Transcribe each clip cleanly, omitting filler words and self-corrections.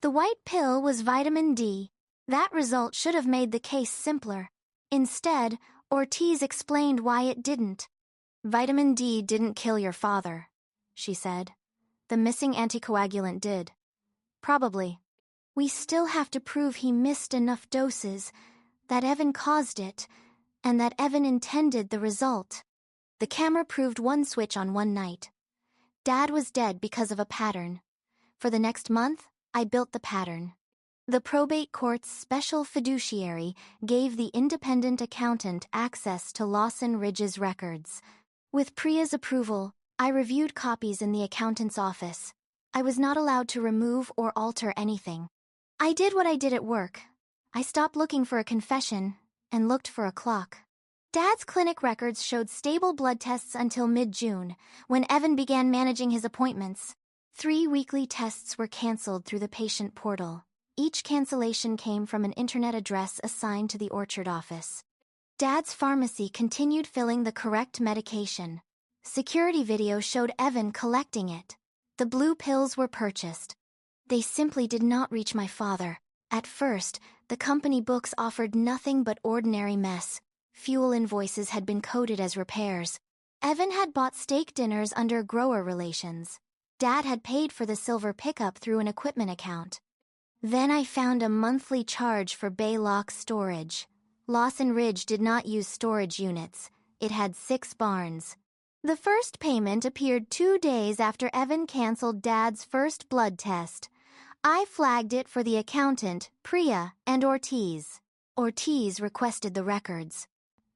The white pill was vitamin D. That result should have made the case simpler. Instead, Ortiz explained why it didn't. Vitamin D didn't kill your father, she said. The missing anticoagulant did. Probably. We still have to prove he missed enough doses, that Evan caused it, and that Evan intended the result. The camera proved one switch on one night. Dad was dead because of a pattern. For the next month, I built the pattern. The probate court's special fiduciary gave the independent accountant access to Lawson Ridge's records. With Priya's approval, I reviewed copies in the accountant's office. I was not allowed to remove or alter anything. I did what I did at work. I stopped looking for a confession and looked for a clock. Dad's clinic records showed stable blood tests until mid-June, when Evan began managing his appointments. 3 weekly tests were canceled through the patient portal. Each cancellation came from an internet address assigned to the Orchard office. Dad's pharmacy continued filling the correct medication. Security video showed Evan collecting it. The blue pills were purchased. They simply did not reach my father. At first, the company books offered nothing but ordinary mess. Fuel invoices had been coded as repairs. Evan had bought steak dinners under grower relations. Dad had paid for the silver pickup through an equipment account. Then I found a monthly charge for Baylock storage. Lawson Ridge did not use storage units. It had 6 barns. The first payment appeared 2 days after Evan canceled Dad's first blood test. I flagged it for the accountant, Priya, and Ortiz. Ortiz requested the records.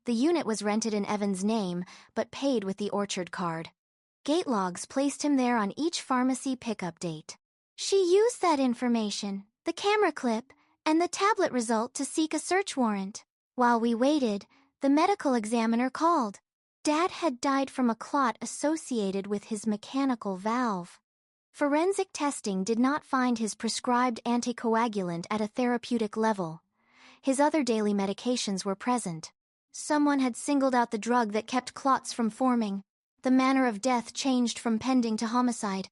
The unit was rented in Evan's name, but paid with the Orchard card. Gate logs placed him there on each pharmacy pickup date. She used that information, the camera clip, and the tablet result to seek a search warrant. While we waited, the medical examiner called. Dad had died from a clot associated with his mechanical valve. Forensic testing did not find his prescribed anticoagulant at a therapeutic level. His other daily medications were present. Someone had singled out the drug that kept clots from forming. The manner of death changed from pending to homicide.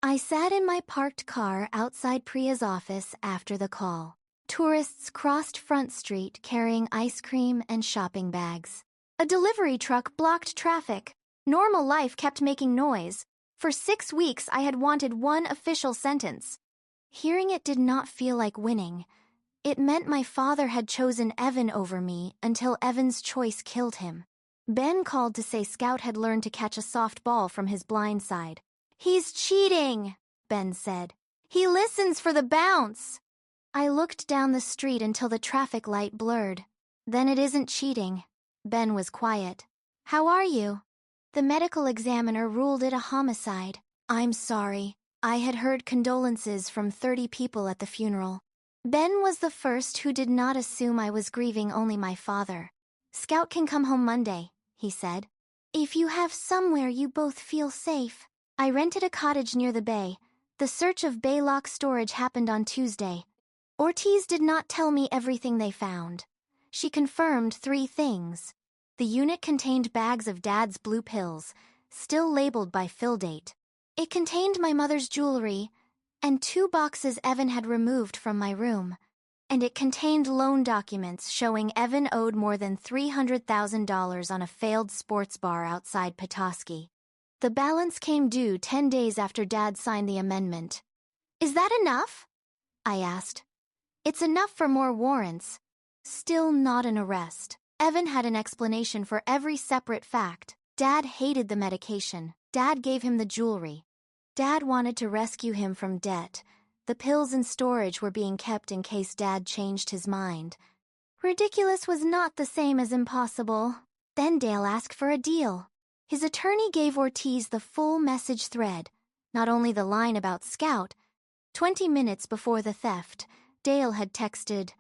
I sat in my parked car outside Priya's office after the call. Tourists crossed Front Street carrying ice cream and shopping bags. A delivery truck blocked traffic. Normal life kept making noise. For 6 weeks I had wanted one official sentence. Hearing it did not feel like winning. It meant my father had chosen Evan over me until Evan's choice killed him. Ben called to say Scout had learned to catch a soft ball from his blind side. "He's cheating," Ben said. "He listens for the bounce." I looked down the street until the traffic light blurred. "Then it isn't cheating." Ben was quiet. "How are you?" The medical examiner ruled it a homicide. "I'm sorry. I had heard condolences from 30 people at the funeral." Ben was the first who did not assume I was grieving only my father. "Scout can come home Monday," he said. "If you have somewhere you both feel safe." I rented a cottage near the bay. The search of Baylock storage happened on Tuesday. Ortiz did not tell me everything they found. She confirmed 3 things. The unit contained bags of Dad's blue pills, still labeled by fill date. It contained my mother's jewelry, and 2 boxes Evan had removed from my room. And it contained loan documents showing Evan owed more than $300,000 on a failed sports bar outside Petoskey. The balance came due 10 days after Dad signed the amendment. "Is that enough?" I asked. "It's enough for more warrants. Still not an arrest." Evan had an explanation for every separate fact. Dad hated the medication. Dad gave him the jewelry. Dad wanted to rescue him from debt. The pills in storage were being kept in case Dad changed his mind. Ridiculous was not the same as impossible. Then Dale asked for a deal. His attorney gave Ortiz the full message thread, not only the line about Scout. 20 minutes before the theft, Dale had texted,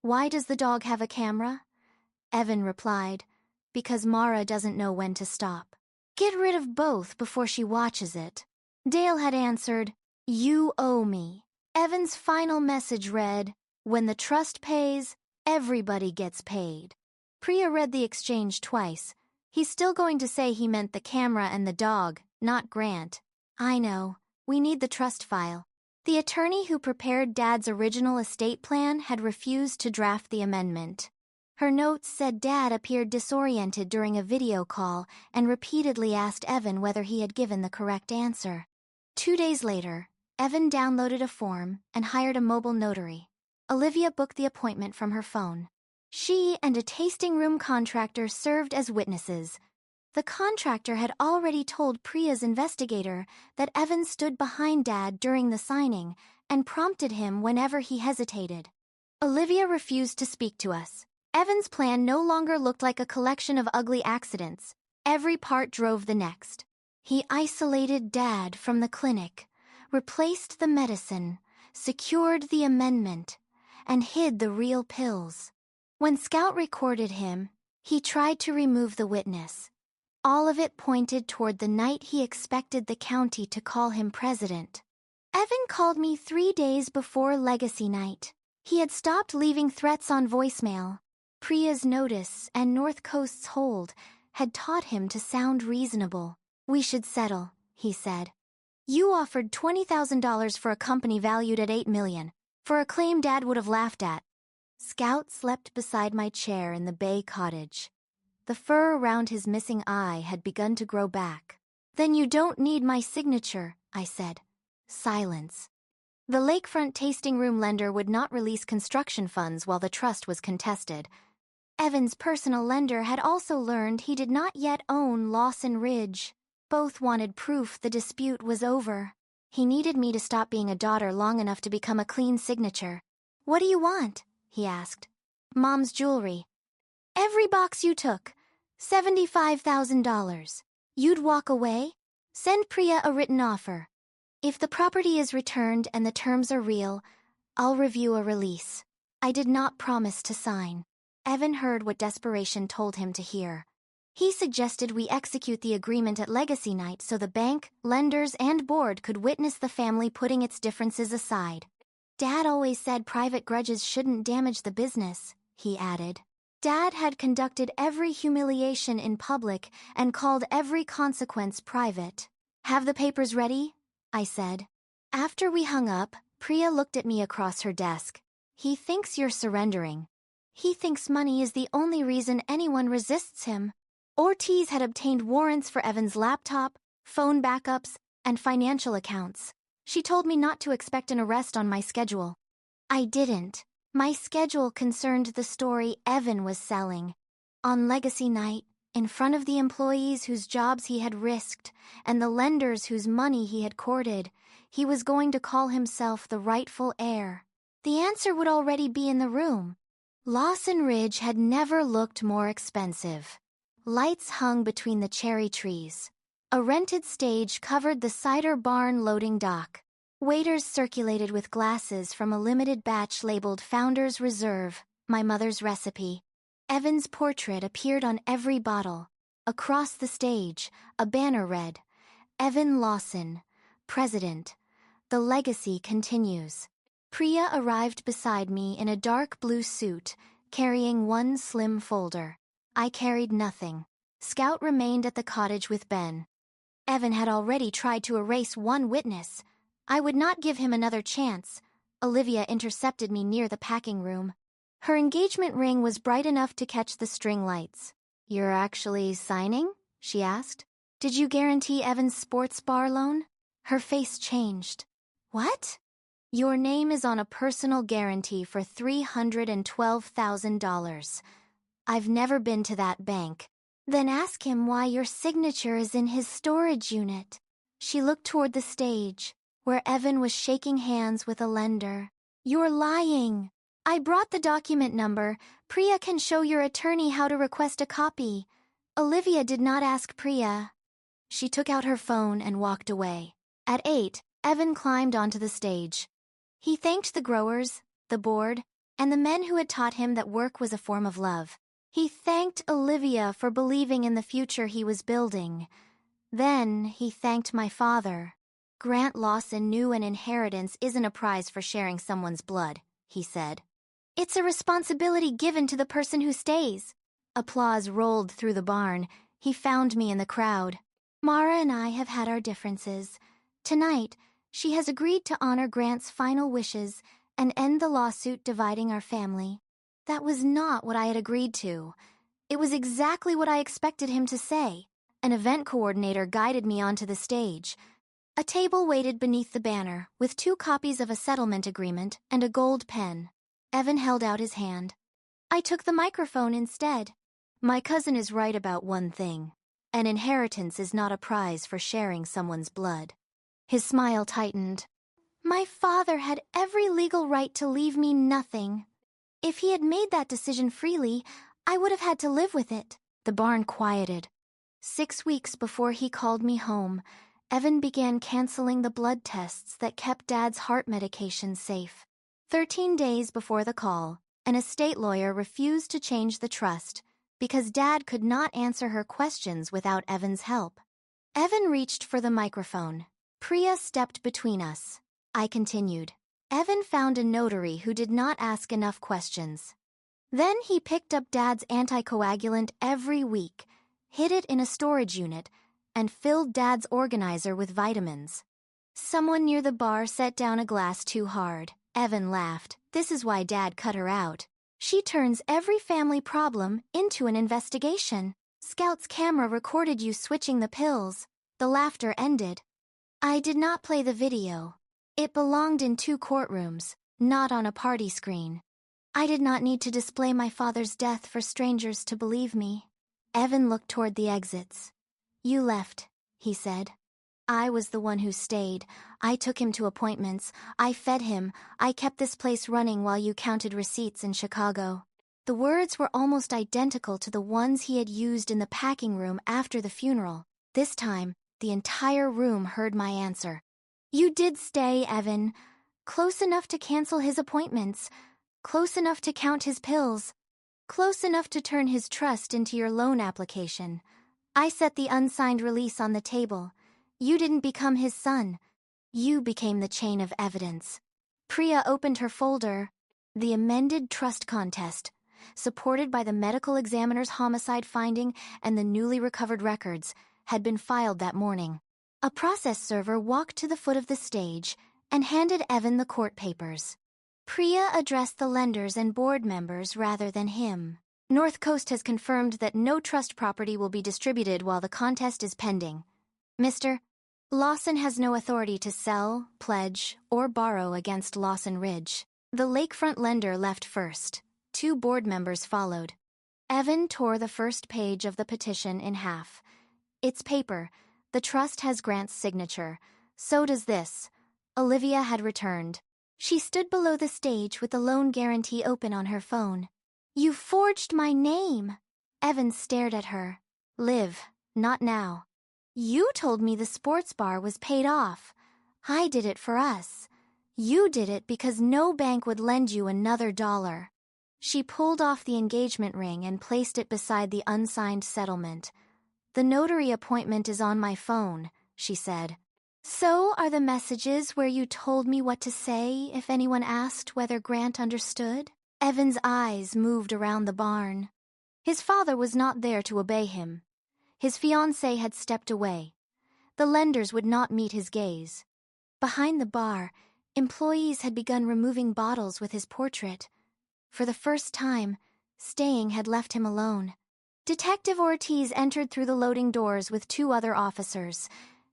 "Why does the dog have a camera?" Evan replied, "Because Mara doesn't know when to stop. Get rid of both before she watches it." Dale had answered, "You owe me." Evan's final message read, "When the trust pays, everybody gets paid." Priya read the exchange twice. He's still going to say he meant the camera and the dog, not Grant. "I know. We need the trust file." The attorney who prepared Dad's original estate plan had refused to draft the amendment. Her notes said Dad appeared disoriented during a video call and repeatedly asked Evan whether he had given the correct answer. 2 days later, Evan downloaded a form and hired a mobile notary. Olivia booked the appointment from her phone. She and a tasting room contractor served as witnesses. The contractor had already told Priya's investigator that Evan stood behind Dad during the signing and prompted him whenever he hesitated. Olivia refused to speak to us. Evan's plan no longer looked like a collection of ugly accidents. Every part drove the next. He isolated Dad from the clinic, replaced the medicine, secured the amendment, and hid the real pills. When Scout recorded him, he tried to remove the witness. All of it pointed toward the night he expected the county to call him president. Evan called me 3 days before Legacy Night. He had stopped leaving threats on voicemail. Priya's notice and North Coast's hold had taught him to sound reasonable. "We should settle," he said. "You offered $20,000 for a company valued at $8 million, for a claim Dad would have laughed at." Scout slept beside my chair in the Bay cottage. The fur around his missing eye had begun to grow back. "Then you don't need my signature," I said. Silence. The lakefront tasting room lender would not release construction funds while the trust was contested. Evan's personal lender had also learned he did not yet own Lawson Ridge. Both wanted proof the dispute was over. He needed me to stop being a daughter long enough to become a clean signature. "What do you want?" he asked. "Mom's jewelry." "Every box you took. $75,000. You'd walk away? Send Priya a written offer. If the property is returned and the terms are real, I'll review a release." I did not promise to sign. Evan heard what desperation told him to hear. He suggested we execute the agreement at Legacy Night so the bank, lenders, and board could witness the family putting its differences aside. "Dad always said private grudges shouldn't damage the business," he added. Dad had conducted every humiliation in public and called every consequence private. "Have the papers ready?" I said. After we hung up, Priya looked at me across her desk. "He thinks you're surrendering. He thinks money is the only reason anyone resists him." Ortiz had obtained warrants for Evan's laptop, phone backups, and financial accounts. She told me not to expect an arrest on my schedule. I didn't. My schedule concerned the story Evan was selling. On Legacy Night, in front of the employees whose jobs he had risked and the lenders whose money he had courted, he was going to call himself the rightful heir. The answer would already be in the room. Lawson Ridge had never looked more expensive. Lights hung between the cherry trees. A rented stage covered the cider barn loading dock. Waiters circulated with glasses from a limited batch labeled Founder's Reserve, my mother's recipe. Evan's portrait appeared on every bottle. Across the stage, a banner read, "Evan Lawson, President. The legacy continues." Priya arrived beside me in a dark blue suit, carrying one slim folder. I carried nothing. Scout remained at the cottage with Ben. Evan had already tried to erase one witness. I would not give him another chance. Olivia intercepted me near the packing room. Her engagement ring was bright enough to catch the string lights. "You're actually signing?" she asked. "Did you guarantee Evan's sports bar loan?" Her face changed. "What?" "Your name is on a personal guarantee for $312,000. I've never been to that bank." "Then ask him why your signature is in his storage unit." She looked toward the stage, where Evan was shaking hands with a lender. "You're lying. I brought the document number. Priya can show your attorney how to request a copy." Olivia did not ask Priya. She took out her phone and walked away. At 8, Evan climbed onto the stage. He thanked the growers, the board, and the men who had taught him that work was a form of love. He thanked Olivia for believing in the future he was building. Then he thanked my father. "Grant Lawson knew an inheritance isn't a prize for sharing someone's blood," he said. "It's a responsibility given to the person who stays." Applause rolled through the barn. He found me in the crowd. "Mara and I have had our differences. Tonight, She has agreed to honor Grant's final wishes and end the lawsuit dividing our family. That was not what I had agreed to. It was exactly what I expected him to say. An event coordinator guided me onto the stage. A table waited beneath the banner, with 2 copies of a settlement agreement and a gold pen. Evan held out his hand. I took the microphone instead. My cousin is right about one thing. An inheritance is not a prize for sharing someone's blood. His smile tightened. My father had every legal right to leave me nothing. If he had made that decision freely, I would have had to live with it. The barn quieted. 6 weeks before he called me home, Evan began canceling the blood tests that kept Dad's heart medication safe. 13 days before the call, an estate lawyer refused to change the trust because Dad could not answer her questions without Evan's help. Evan reached for the microphone. Priya stepped between us. I continued. Evan found a notary who did not ask enough questions. Then he picked up Dad's anticoagulant every week, hid it in a storage unit, and filled Dad's organizer with vitamins. Someone near the bar set down a glass too hard. Evan laughed. This is why Dad cut her out. She turns every family problem into an investigation. Scout's camera recorded you switching the pills. The laughter ended. I did not play the video. It belonged in 2 courtrooms, not on a party screen. I did not need to display my father's death for strangers to believe me. Evan looked toward the exits. You left, he said. I was the one who stayed. I took him to appointments. I fed him. I kept this place running while you counted receipts in Chicago. The words were almost identical to the ones he had used in the packing room after the funeral. This time, the entire room heard my answer. You did stay, Evan. Close enough to cancel his appointments. Close enough to count his pills. Close enough to turn his trust into your loan application. I set the unsigned release on the table. You didn't become his son. You became the chain of evidence. Priya opened her folder. The amended trust contest, supported by the medical examiner's homicide finding and the newly recovered records, had been filed that morning. A process server walked to the foot of the stage and handed Evan the court papers. Priya addressed the lenders and board members rather than him. North Coast has confirmed that no trust property will be distributed while the contest is pending. Mr. Lawson has no authority to sell, pledge, or borrow against Lawson Ridge. The lakefront lender left first. 2 board members followed. Evan tore the first page of the petition in half. It's paper. The trust has Grant's signature. So does this. Olivia had returned. She stood below the stage with the loan guarantee open on her phone. You forged my name. Evan stared at her. Liv, not now. You told me the sports bar was paid off. I did it for us. You did it because no bank would lend you another $1. She pulled off the engagement ring and placed it beside the unsigned settlement. The notary appointment is on my phone, she said. So are the messages where you told me what to say if anyone asked whether Grant understood? Evan's eyes moved around the barn. His father was not there to obey him. His fiancée had stepped away. The lenders would not meet his gaze. Behind the bar, employees had begun removing bottles with his portrait. For the first time, staying had left him alone. Detective Ortiz entered through the loading doors with 2 other officers.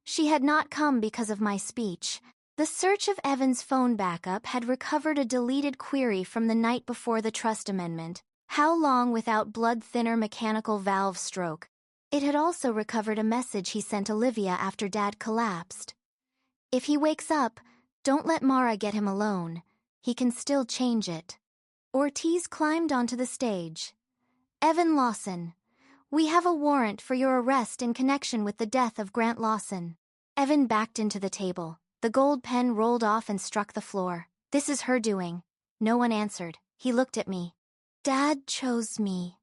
She had not come because of my speech. The search of Evan's phone backup had recovered a deleted query from the night before the trust amendment. How long without blood thinner mechanical valve stroke? It had also recovered a message he sent Olivia after Dad collapsed. If he wakes up, don't let Mara get him alone. He can still change it. Ortiz climbed onto the stage. Evan Lawson, we have a warrant for your arrest in connection with the death of Grant Lawson. Evan backed into the table. The gold pen rolled off and struck the floor. This is her doing. No one answered. He looked at me. Dad chose me.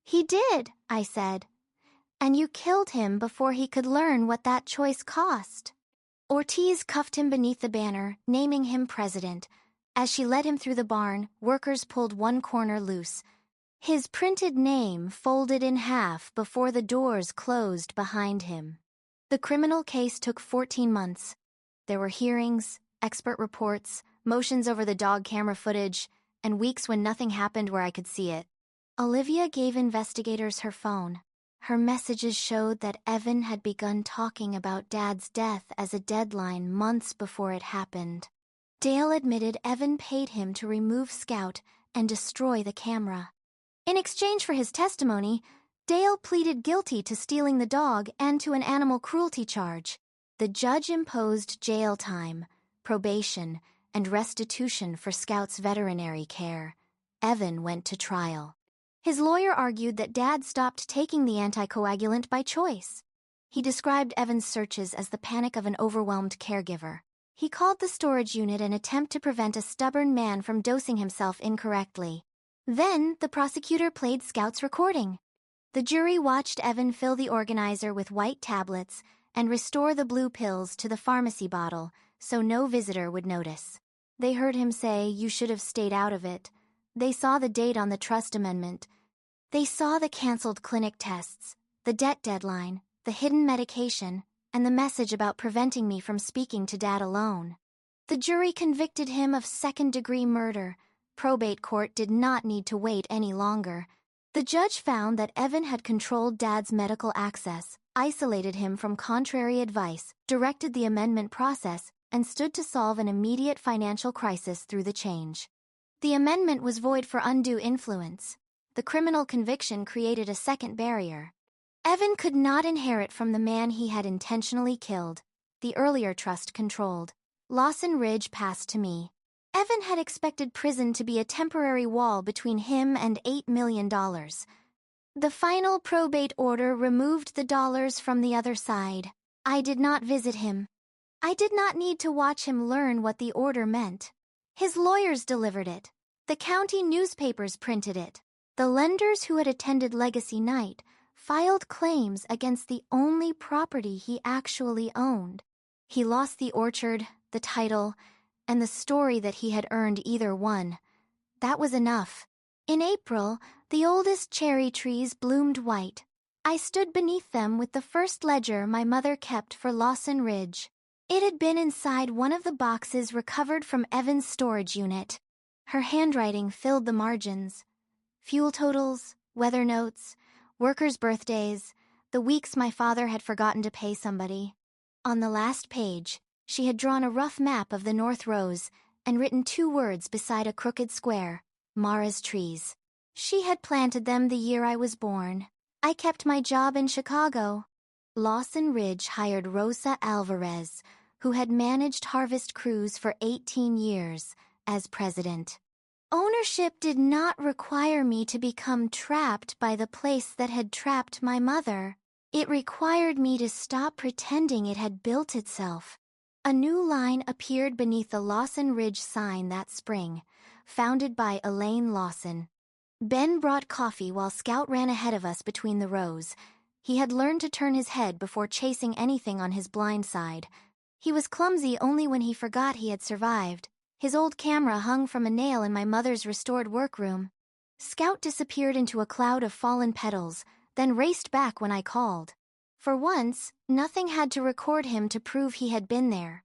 He did, I said. And you killed him before he could learn what that choice cost. Ortiz cuffed him beneath the banner, naming him president. As she led him through the barn, workers pulled one corner loose. His printed name folded in half before the doors closed behind him. The criminal case took 14 months. There were hearings, expert reports, motions over the dog camera footage, and weeks when nothing happened where I could see it. Olivia gave investigators her phone. Her messages showed that Evan had begun talking about Dad's death as a deadline months before it happened. Dale admitted Evan paid him to remove Scout and destroy the camera. In exchange for his testimony, Dale pleaded guilty to stealing the dog and to an animal cruelty charge. The judge imposed jail time, probation, and restitution for Scout's veterinary care. Evan went to trial. His lawyer argued that Dad stopped taking the anticoagulant by choice. He described Evan's searches as the panic of an overwhelmed caregiver. He called the storage unit an attempt to prevent a stubborn man from dosing himself incorrectly. Then, the prosecutor played Scout's recording. The jury watched Evan fill the organizer with white tablets and restore the blue pills to the pharmacy bottle so no visitor would notice. They heard him say, "You should have stayed out of it." They saw the date on the trust amendment. They saw the canceled clinic tests, the debt deadline, the hidden medication, and the message about preventing me from speaking to Dad alone. The jury convicted him of second-degree murder. Probate court did not need to wait any longer. The judge found that Evan had controlled Dad's medical access, isolated him from contrary advice, directed the amendment process, and stood to solve an immediate financial crisis through the change. The amendment was void for undue influence. The criminal conviction created a second barrier. Evan could not inherit from the man he had intentionally killed. The earlier trust controlled. Lawson Ridge passed to me. Evan had expected prison to be a temporary wall between him and $8 million. The final probate order removed the dollars from the other side. I did not visit him. I did not need to watch him learn what the order meant. His lawyers delivered it. The county newspapers printed it. The lenders who had attended Legacy Night filed claims against the only property he actually owned. He lost the orchard, the title, and the story that he had earned either one. That was enough. In April, the oldest cherry trees bloomed white. I stood beneath them with the first ledger my mother kept for Lawson Ridge. It had been inside one of the boxes recovered from Evan's storage unit. Her handwriting filled the margins. Fuel totals, weather notes, workers' birthdays, the weeks my father had forgotten to pay somebody. On the last page, she had drawn a rough map of the North Rose and written 2 words beside a crooked square, Mara's trees. She had planted them the year I was born. I kept my job in Chicago. Lawson Ridge hired Rosa Alvarez, who had managed harvest crews for 18 years, as president. Ownership did not require me to become trapped by the place that had trapped my mother. It required me to stop pretending it had built itself. A new line appeared beneath the Lawson Ridge sign that spring, founded by Elaine Lawson. Ben brought coffee while Scout ran ahead of us between the rows. He had learned to turn his head before chasing anything on his blind side. He was clumsy only when he forgot he had survived. His old camera hung from a nail in my mother's restored workroom. Scout disappeared into a cloud of fallen petals, then raced back when I called. For once, nothing had to record him to prove he had been there.